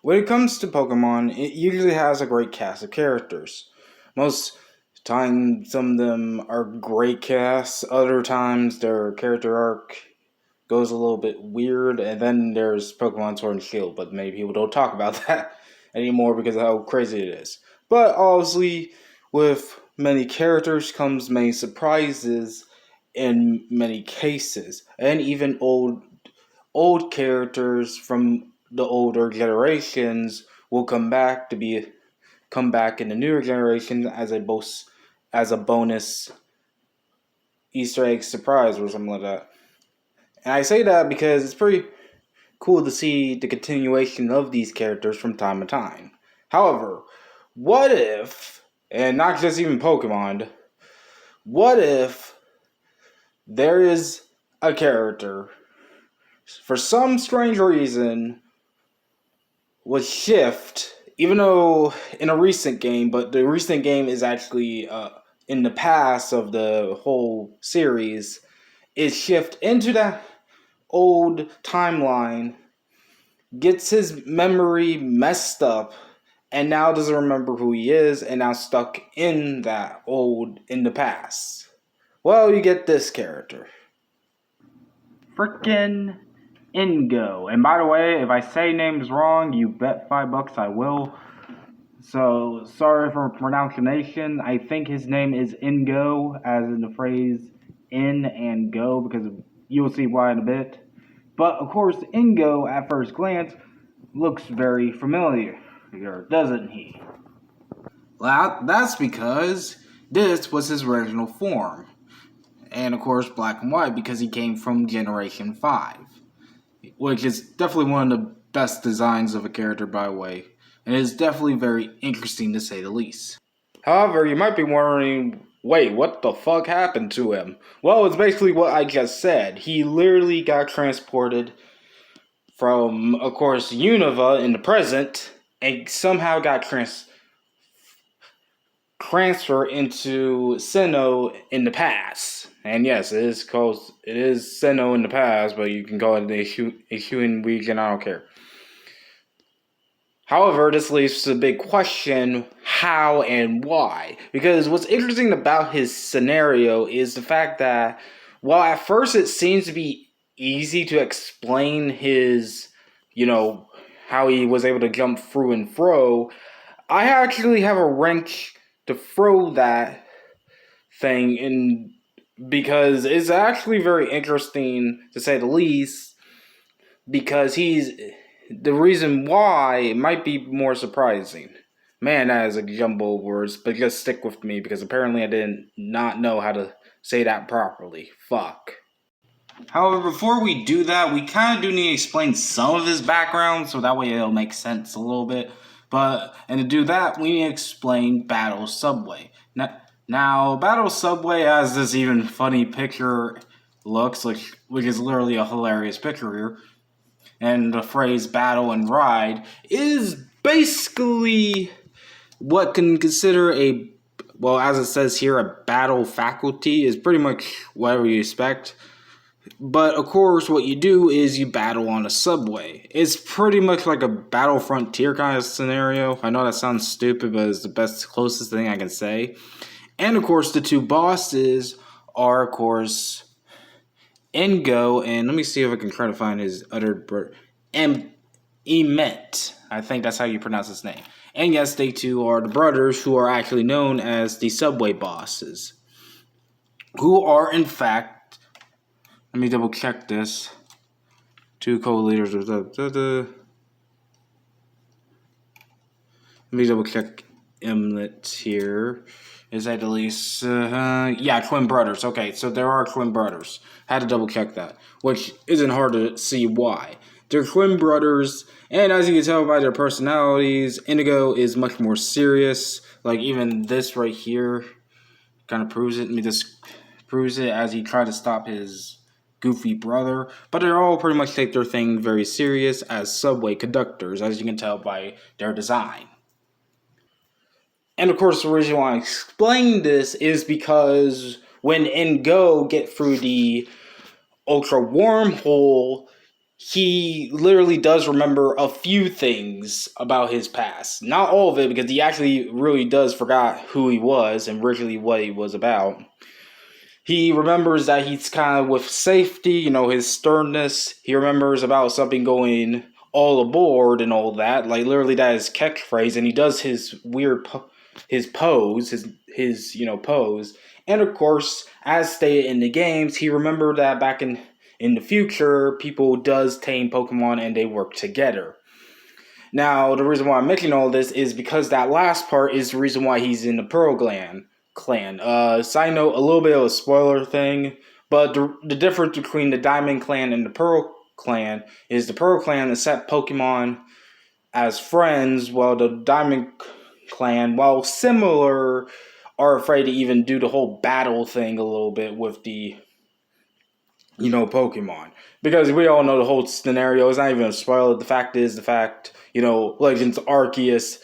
When it comes to Pokemon, it usually has a great cast of characters. Most times, some of them are great casts. Other times, their character arc goes a little bit weird. And then there's Pokemon Sword and Shield, but maybe people don't talk about that anymore because of how crazy it is. But obviously, with many characters comes many surprises in many cases, and even old characters from the older generations will come back in the newer generation as a bonus Easter egg surprise or something like that. And I say that because it's pretty cool to see the continuation of these characters from time to time. However, what if, and not just even Pokemon, what if there is a character for some strange reason was shift, even though in a recent game, but the recent game is actually in the past of the whole series, is shift into the old timeline, gets his memory messed up, and now doesn't remember who he is, and now stuck in the past. Well, you get this character. Frickin' Ingo. And by the way, if I say names wrong, you bet $5 I will. So, sorry for pronunciation. I think his name is Ingo, as in the phrase in and go, because you'll see why in a bit. But, of course, Ingo, at first glance, looks very familiar, doesn't he? Well, that's because this was his original form. And of course, black and white because he came from Generation 5, which is definitely one of the best designs of a character, by the way, and it is definitely very interesting to say the least. However, you might be wondering, wait, what the fuck happened to him? Well, it's basically what I just said. He literally got transported from, of course, Unova in the present, and somehow got transfer into Sinnoh in the past. And yes, it is Sinnoh in the past, but you can call it the Ishuin region, I don't care. However, this leads to the big question, how and why? Because what's interesting about his scenario is the fact that, while at first it seems to be easy to explain his, how he was able to jump through and fro, I actually have a wrench to throw that thing in, because it's actually very interesting to say the least, because the reason why it might be more surprising. Man, that is a jumble of words, but just stick with me because apparently I did not know how to say that properly. Fuck. However, before we do that, we kind of do need to explain some of his background, so that way it'll make sense a little bit. And to do that, we need to explain Battle Subway. Now, Battle Subway has this even funny picture looks, which is literally a hilarious picture here. And the phrase battle and ride is basically what can consider as it says here, a battle faculty is pretty much whatever you expect. But of course, what you do is you battle on a subway. It's pretty much like a Battle Frontier kind of scenario. I know that sounds stupid, but it's the closest thing I can say. And of course, the two bosses are, of course, Ingo, and let me see if I can try to find his other Emet. I think that's how you pronounce his name. And yes, they two are the brothers who are actually known as the subway bosses, who are in fact, let me double check this, two co-leaders of let me double check Emlet here. Is that at least, twin brothers. Okay, so there are twin brothers. Had to double check that, which isn't hard to see why. They're twin brothers, and as you can tell by their personalities, Indigo is much more serious. Like, even this right here kind of proves it. Proves it as he tried to stop his goofy brother. But they all pretty much take their thing very serious as subway conductors, as you can tell by their design. And of course, the reason why I explain this is because when Ingo get through the Ultra Wormhole, he literally does remember a few things about his past. Not all of it, because he actually really does forgot who he was and originally what he was about. He remembers that he's kind of with safety, his sternness. He remembers about something going all aboard and all that. Like, literally, that is catchphrase. And he does his weird, his pose, his pose. And of course, as stated in the games, he remembered that back in the future, people does tame Pokemon and they work together. Now, the reason why I'm making all this is because that last part is the reason why he's in the Pearl Clan. Side note, a little bit of a spoiler thing, but the difference between the Diamond Clan and the Pearl Clan is the Pearl Clan accept Pokemon as friends, while the Diamond Clan, while similar, are afraid to even do the whole battle thing a little bit with the Pokemon. Because we all know the whole scenario. It's not even a spoiler. The fact, Legends Arceus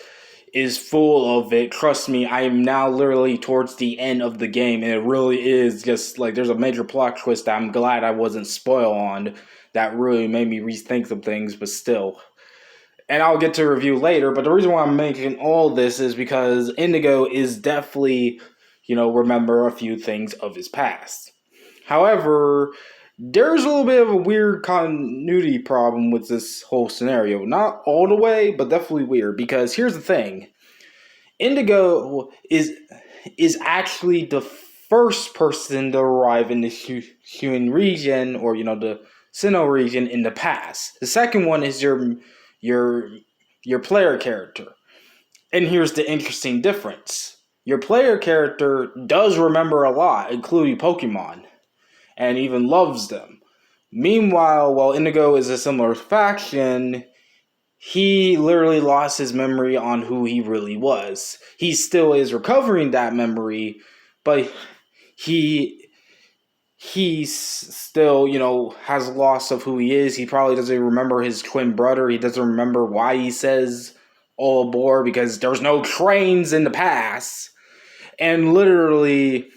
is full of it. Trust me, I am now literally towards the end of the game, and it really is just like there's a major plot twist that I'm glad I wasn't spoiled on. That really made me rethink some things, but still. And I'll get to review later, but the reason why I'm making all this is because Indigo is definitely, remember a few things of his past. However, there's a little bit of a weird continuity problem with this whole scenario. Not all the way, but definitely weird. Because here's the thing. Indigo is actually the first person to arrive in the Hunan region, or, the Sinnoh region in the past. The second one is your player character. And here's the interesting difference. Your player character does remember a lot, including Pokemon, and even loves them. Meanwhile, while Indigo is a similar faction, he literally lost his memory on who he really was. He still is recovering that memory, but he still, has loss of who he is. He probably doesn't remember his twin brother. He doesn't remember why he says all aboard, because there's no trains in the past. And literally,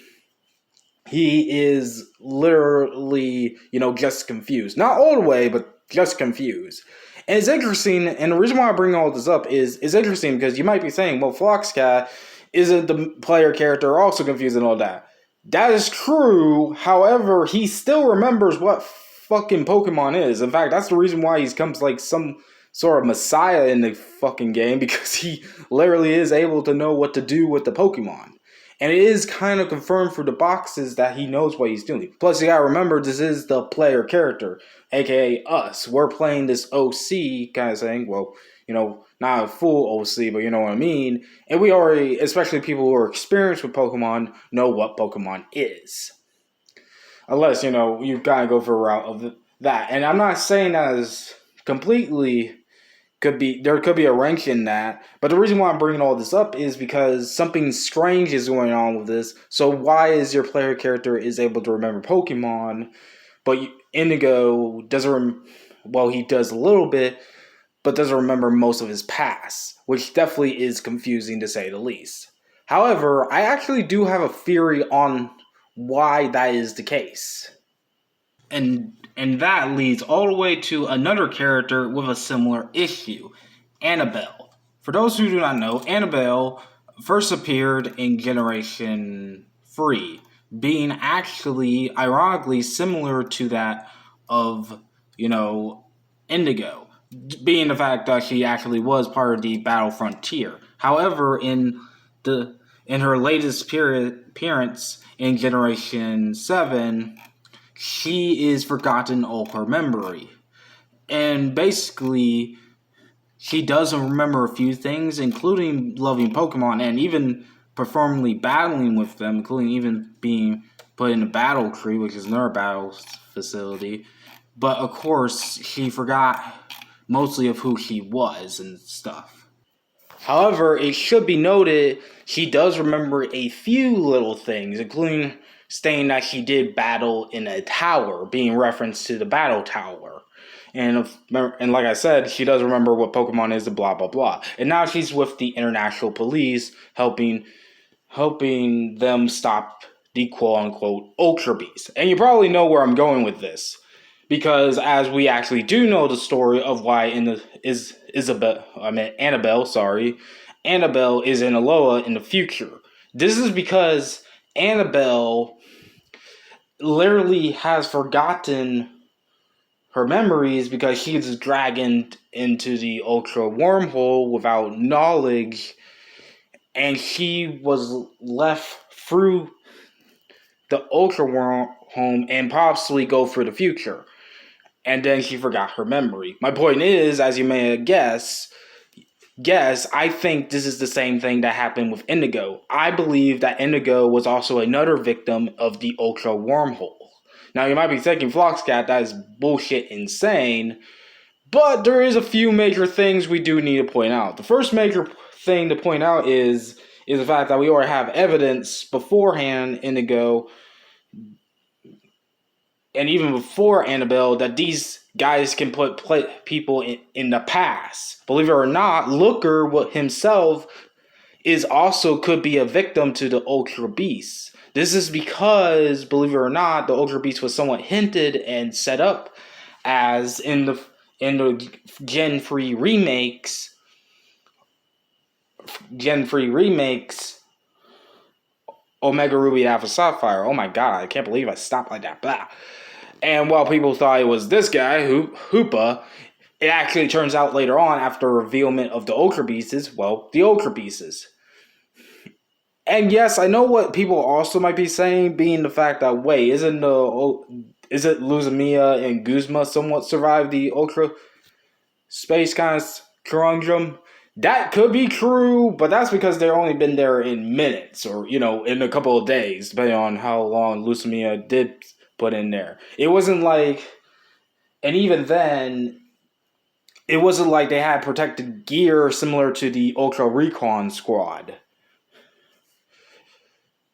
he is literally, just confused. Not all the way, but just confused. And it's interesting, and the reason why I bring all this up is it's interesting because you might be saying, well, Foxcat, isn't the player character also confused and all that? That is true. However, he still remembers what fucking Pokemon is. In fact, that's the reason why he becomes like some sort of messiah in the fucking game, because he literally is able to know what to do with the Pokemon. And it is kind of confirmed through the boxes that he knows what he's doing. Plus, you gotta remember, this is the player character, aka us. We're playing this OC kind of thing. Well, not a full OC, but you know what I mean. And we already, especially people who are experienced with Pokemon, know what Pokemon is. Unless, you gotta go for a route of that. And I'm not saying that is completely... there could be a wrench in that, but the reason why I'm bringing all this up is because something strange is going on with this. So why is your player character is able to remember Pokemon, but Indigo doesn't? Well, he does a little bit, but doesn't remember most of his past, which definitely is confusing to say the least. However, I actually do have a theory on why that is the case. And that leads all the way to another character with a similar issue, Annabelle. For those who do not know, Annabelle first appeared in Generation 3, being actually, ironically, similar to that of, Indigo, being the fact that she actually was part of the Battle Frontier. However, in her latest appearance in Generation 7, she is forgotten all her memory. And basically, she doesn't remember a few things, including loving Pokemon and even performally battling with them, including even being put in a battle tree, which is another battle facility. But of course, she forgot mostly of who she was and stuff. However, it should be noted, she does remember a few little things, including stating that she did battle in a tower, being referenced to the battle tower. And like I said, she does remember what Pokemon is and blah, blah, blah. And now she's with the International Police, helping them stop the quote-unquote Ultra Beast. And you probably know where I'm going with this. Because as we actually do know the story of why Annabelle is in Alola in the future. This is because Annabelle literally has forgotten her memories because she is dragged into the Ultra Wormhole without knowledge, and she was left through the Ultra Wormhole and possibly go for the future. And then she forgot her memory. My point is, as you may guess, I think this is the same thing that happened with Indigo. I believe that Indigo was also another victim of the Ultra Wormhole. Now, you might be thinking, Floxcat, that is bullshit insane, but there is a few major things we do need to point out. The first major thing to point out is the fact that we already have evidence beforehand, Indigo, and even before Annabelle, that these guys can put people in the past. Believe it or not, Looker himself could be a victim to the Ultra Beast. This is because, believe it or not, the Ultra Beast was somewhat hinted and set up as in the Gen 3 remakes, Omega Ruby Alpha Sapphire. Oh my god, I can't believe I stopped like that. Blah. And while people thought it was this guy, Hoopa, it actually turns out later on, after revealment of the Ultra Beasts, the Ultra Beasts. And yes, I know what people also might be saying, being the fact that, wait, isn't Luzmia and Guzma somewhat survived the Ultra Space kind of conundrum? That could be true, but that's because they've only been there in minutes, or, in a couple of days, depending on how long Luzmia did put in there. It wasn't like, and even then, it wasn't like they had protected gear similar to the Ultra Recon Squad.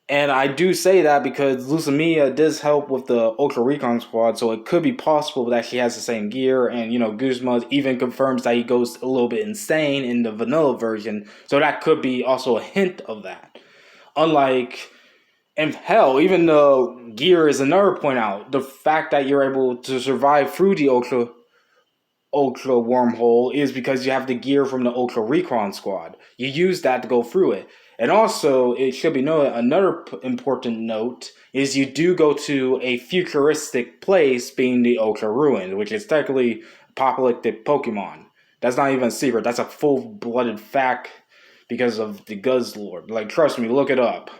And I do say that because Luzmia does help with the Ultra Recon Squad, so it could be possible that she has the same gear, and, Guzma even confirms that he goes a little bit insane in the vanilla version, so that could be also a hint of that. And hell, even the gear is another point out. The fact that you're able to survive through the Ultra Wormhole is because you have the gear from the Ultra Recon Squad. You use that to go through it. And also, it should be noted, another important note is you do go to a futuristic place, being the Ultra Ruin, which is technically apocalyptic Pokemon. That's not even a secret. That's a full-blooded fact because of the Guzzlord. Like, trust me, look it up.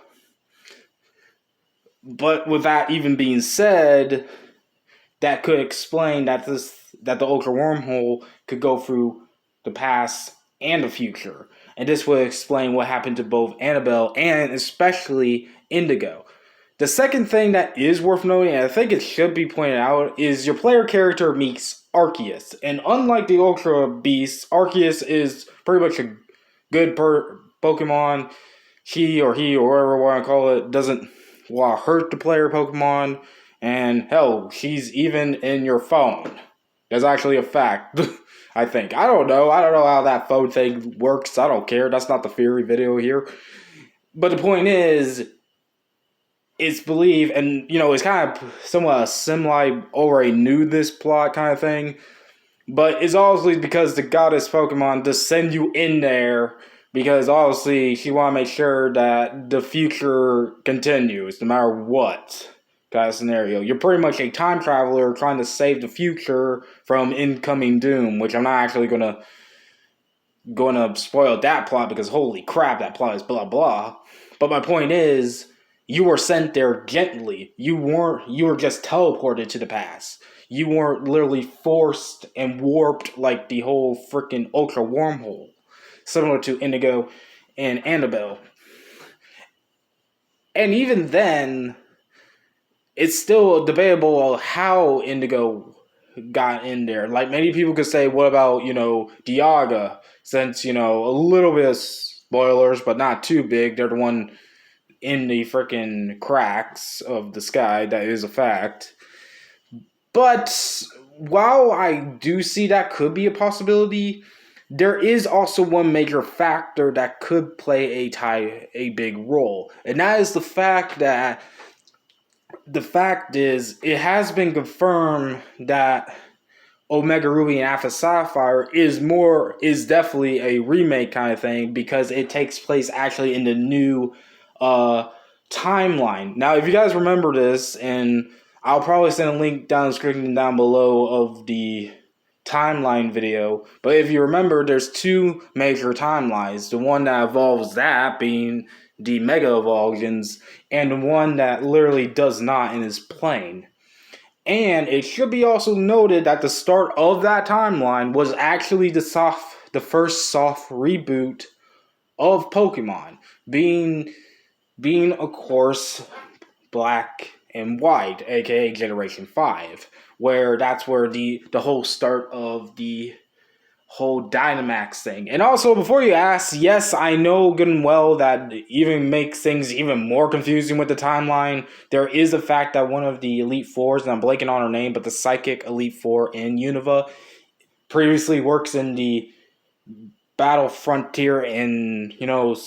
But with that even being said, that could explain that the Ultra Wormhole could go through the past and the future. And this would explain what happened to both Annabelle and especially Indigo. The second thing that is worth noting, and I think it should be pointed out, is your player character meets Arceus. And unlike the Ultra Beast, Arceus is pretty much a good Pokemon. He or whatever you want to call it doesn't hurt the player Pokemon. And hell, she's even in your phone. That's actually a fact. I think. I don't know how that phone thing works. I don't care. That's not the theory video here. But the point is, it's believed, and, it's kind of somewhat similar, already knew this plot kind of thing. But it's obviously because the goddess Pokemon just send you in there because obviously she want to make sure that the future continues no matter what kind of scenario. You're pretty much a time traveler trying to save the future from incoming doom, which I'm not actually going to spoil that plot because holy crap, that plot is blah blah. But my point is, you were sent there gently. You were just teleported to the past. You weren't literally forced and warped like the whole freaking Ultra Wormhole, similar to Indigo and Annabelle. And even then, it's still debatable how Indigo got in there. Like, many people could say, what about, Dialga? Since, a little bit of spoilers, but not too big. They're the one in the freaking cracks of the sky. That is a fact. But while I do see that could be a possibility, there is also one major factor that could play a big role. And that is the fact that the fact is, it has been confirmed that Omega Ruby and Alpha Sapphire is definitely a remake kind of thing because it takes place actually in the new uh, timeline. Now, if you guys remember this, and I'll probably send a link down the description down below of the timeline video. But if you remember, there's two major timelines. The one that involves that being the Mega Evolutions, and the one that literally does not and is plain. And it should be also noted that the start of that timeline was actually the first soft reboot of Pokemon, being of course Black and White, aka Generation 5, where that's where the whole start of the whole Dynamax thing. And also, before you ask, yes, I know good and well that even makes things even more confusing with the timeline. There is the fact that one of the Elite Fours, and I'm blanking on her name, but the Psychic Elite Four in Unova, previously works in the Battle Frontier in, Sinnoh.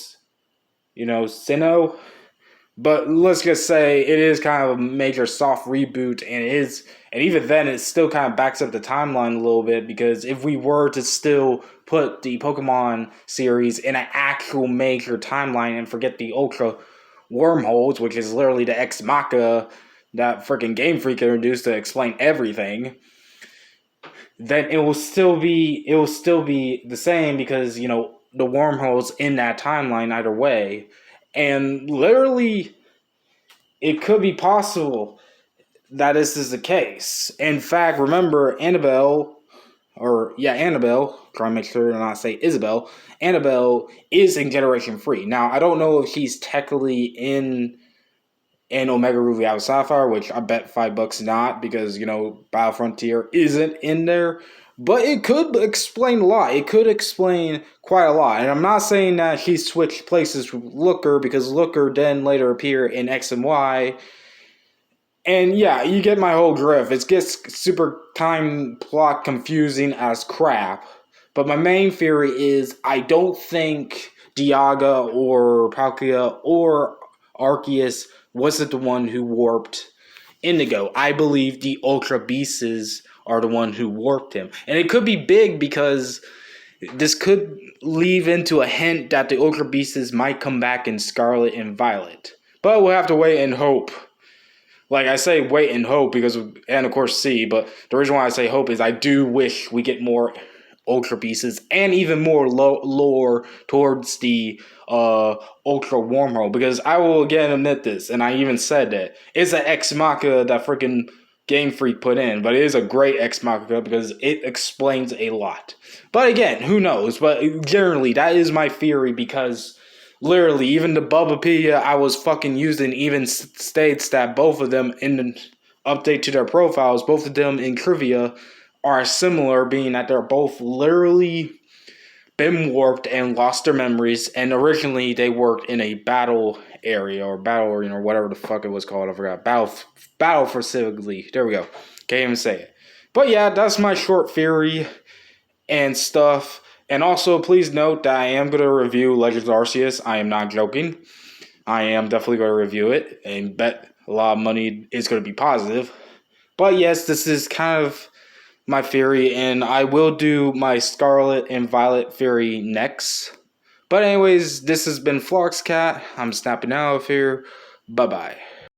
But let's just say it is kind of a major soft reboot, and even then, it still kind of backs up the timeline a little bit because if we were to still put the Pokemon series in an actual major timeline and forget the Ultra Wormholes, which is literally the Ex Machina that freaking Game Freak introduced to explain everything, then it will still be the same because the wormholes in that timeline either way. And literally, it could be possible that this is the case. In fact, remember Annabelle, trying to make sure to not say Isabel. Annabelle is in Generation 3. Now, I don't know if she's technically in Omega Ruby Alpha Sapphire, which I bet $5 not, because, Battle Frontier isn't in there. But it could explain a lot. It could explain quite a lot. And I'm not saying that she switched places with Looker, because Looker then later appeared in X and Y. And yeah, you get my whole drift. It gets super time plot confusing as crap. But my main theory is I don't think Dialga or Palkia or Arceus wasn't the one who warped Indigo. I believe the Ultra Beasts are the one who warped him. And it could be big because this could leave into a hint that the Ultra Beasts might come back in Scarlet and Violet. But we'll have to wait and hope. Like I say, wait and hope and of course see, but the reason why I say hope is I do wish we get more Ultra Beasts and even more lore towards the Ultra Wormhole, because I will again admit this, and I even said that it's an Ex Machina that freaking Game Freak put in, but it is a great Ex Machina because it explains a lot. But again, who knows? But generally, that is my theory because literally, even the Bulbapedia I was fucking using even states that both of them in the update to their profiles, both of them in trivia, are similar, being that they're both literally been warped and lost their memories, and originally they worked in a battle area or battle arena or whatever the fuck it was called. I forgot. Battle for Civic League. There we go. Can't even say it. But yeah, that's my short theory and stuff. And also, please note that I am going to review Legends Arceus. I am not joking. I am definitely going to review it and bet a lot of money is going to be positive. But yes, this is kind of my theory, and I will do my Scarlet and Violet theory next. But anyways, this has been Floxcat. I'm snapping out of here. Bye-bye.